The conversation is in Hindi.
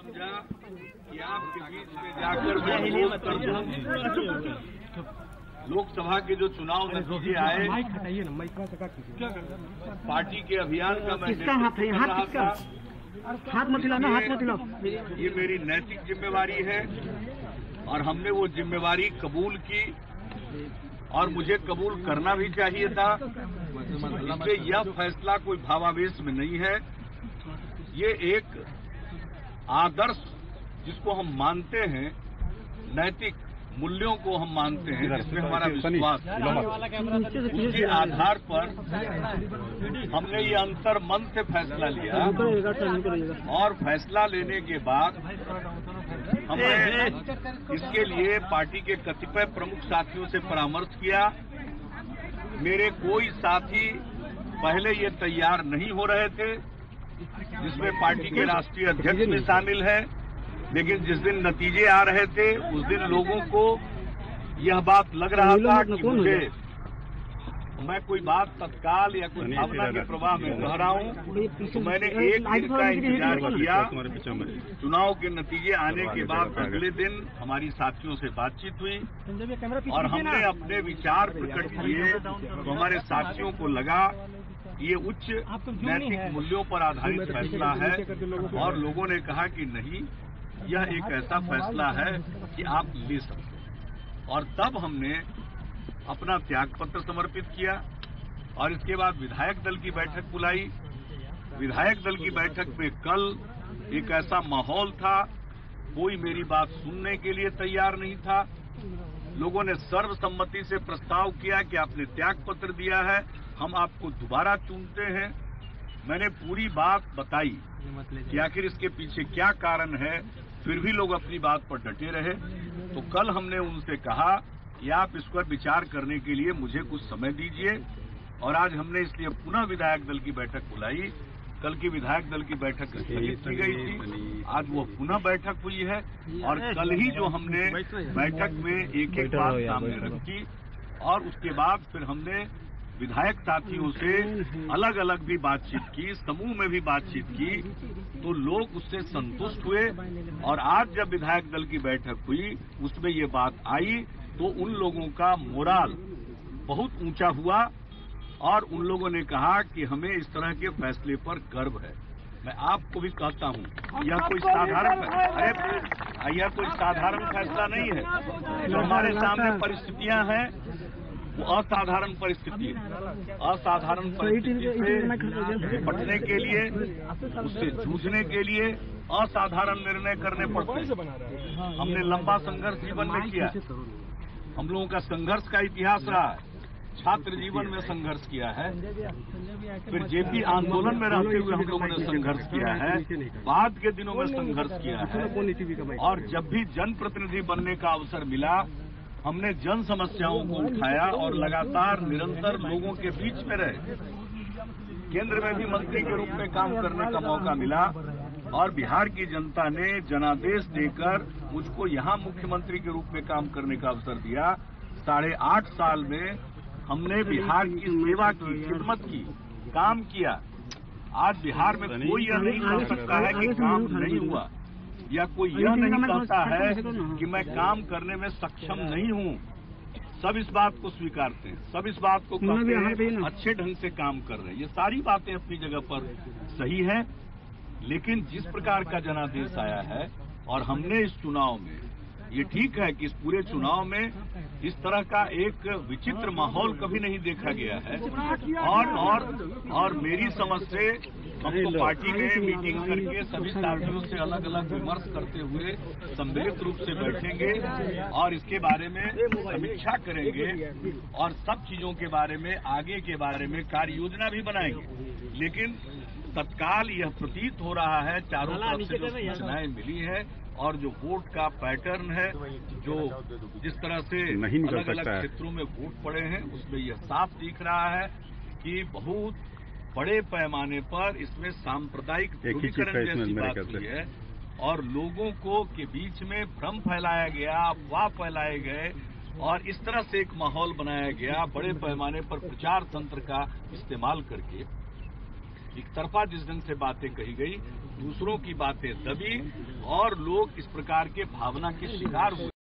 समझा कि आपके बीच में जाकर लोकसभा के जो चुनाव नतीजे आए, पार्टी के अभियान का मैं हाथ मत हिलाना, हाथ मत हिलाओ। ये मेरी नैतिक जिम्मेवारी है और हमने वो जिम्मेवारी कबूल की और मुझे कबूल करना भी चाहिए था। इसलिए यह फैसला कोई भावावेश में नहीं है, ये एक आदर्श जिसको हम मानते हैं, नैतिक मूल्यों को हम मानते हैं, जिसमें हमारा विश्वास है, उसके आधार पर हमने ये अंतर मन से फैसला लिया और फैसला लेने के बाद हमने इसके लिए पार्टी के कतिपय प्रमुख साथियों से परामर्श किया। मेरे कोई साथी पहले ये तैयार नहीं हो रहे थे, जिसमें पार्टी के राष्ट्रीय अध्यक्ष भी शामिल है, लेकिन जिस दिन नतीजे आ रहे थे उस दिन लोगों को यह बात लग रहा था कि मुझे मैं कोई बात तत्काल या कोई भावना के प्रवाह में कह रहा हूं, तो मैंने एक दिन का इंतजार किया। चुनाव के नतीजे आने के बाद अगले दिन हमारी साथियों से बातचीत हुई और हमने अपने विचार प्रकट किए, तो हमारे साथियों को लगा ये उच्च नैतिक मूल्यों पर आधारित फैसला है और लोगों ने कहा कि नहीं, यह एक ऐसा फैसला है कि आप ले सकते हैं। और तब हमने अपना त्यागपत्र समर्पित किया और इसके बाद विधायक दल की बैठक बुलाई। विधायक दल की बैठक में कल एक ऐसा माहौल था, कोई मेरी बात सुनने के लिए तैयार नहीं था। लोगों ने सर्वसम्मति से प्रस्ताव किया कि आपने त्यागपत्र दिया है, हम आपको दोबारा चुनते हैं। मैंने पूरी बात बताई कि आखिर इसके पीछे क्या कारण है, फिर भी लोग अपनी बात पर डटे रहे। तो कल हमने उनसे कहा कि आप इस पर विचार करने के लिए मुझे कुछ समय दीजिए और आज हमने इसलिए पुनः विधायक दल की बैठक बुलाई। कल की विधायक दल की बैठक स्थगित की गई थी, आज वो पुनः बैठक हुई है और कल ही जो हमने बैठक में एक एक बात सामने रखी और उसके बाद फिर हमने विधायक साथियों से अलग अलग भी बातचीत की, समूह में भी बातचीत की, तो लोग उससे संतुष्ट हुए। और आज जब विधायक दल की बैठक हुई उसमें ये बात आई तो उन लोगों का मोराल बहुत ऊंचा हुआ और उन लोगों ने कहा कि हमें इस तरह के फैसले पर गर्व है। मैं आपको भी कहता हूं, यह कोई साधारण फैसला नहीं है। जो हमारे सामने परिस्थितियां हैं वो असाधारण परिस्थिति है। असाधारण परिस्थिति से निपटने के लिए, उससे जूझने के लिए असाधारण निर्णय करने पड़ते हैं। हमने लंबा संघर्ष जीवन में किया, हम लोगों का संघर्ष का इतिहास रहा है। छात्र जीवन में संघर्ष किया है, फिर जेपी आंदोलन में रहते हुए हम लोगों ने संघर्ष किया है, बाद के दिनों में संघर्ष किया है और जब भी जनप्रतिनिधि बनने का अवसर मिला हमने जन समस्याओं को उठाया और लगातार निरंतर लोगों के बीच में रहे। केंद्र में भी मंत्री के रूप में काम करने का मौका मिला और बिहार की जनता ने जनादेश देकर मुझको यहां मुख्यमंत्री के रूप में काम करने का अवसर दिया। 8.5 साल में हमने बिहार की सेवा की, खिदमत की, काम किया। आज बिहार में कोई यह नहीं कह सकता है कि काम नहीं हुआ या कोई यह नहीं कहता है कि मैं काम करने में सक्षम नहीं हूं। सब इस बात को स्वीकारते हैं, सब इस बात को कहते हैं, अच्छे ढंग से काम कर रहे हैं। ये सारी बातें अपनी जगह पर सही है, लेकिन जिस प्रकार का जनादेश आया है और हमने इस चुनाव में, ये ठीक है कि इस पूरे चुनाव में इस तरह का एक विचित्र माहौल कभी नहीं देखा गया है और मेरी समझ से हम तो पार्टी में मीटिंग करके सभी साथियों से अलग अलग विमर्श करते हुए सम्मिलित रूप से बैठेंगे और इसके बारे में समीक्षा करेंगे और सब चीजों के बारे में, आगे के बारे में कार्य योजना भी बनाएंगे। लेकिन तत्काल यह प्रतीत हो रहा है, चारों तरफ से जो सूचनाएं मिली है और जो वोट का पैटर्न है, जो जिस तरह से अलग अलग क्षेत्रों में वोट पड़े हैं, उसमें यह साफ दिख रहा है कि बहुत बड़े पैमाने पर इसमें सांप्रदायिक ध्रुवीकरण जैसी बात हुई है और लोगों को के बीच में भ्रम फैलाया गया, अफवाह फैलाए गए और इस तरह से एक माहौल बनाया गया बड़े पैमाने पर प्रचार तंत्र का इस्तेमाल करके एक तरफा जिस ढंग से बातें कही गई, दूसरों की बातें दबी और लोग इस प्रकार के भावना के शिकार हुए।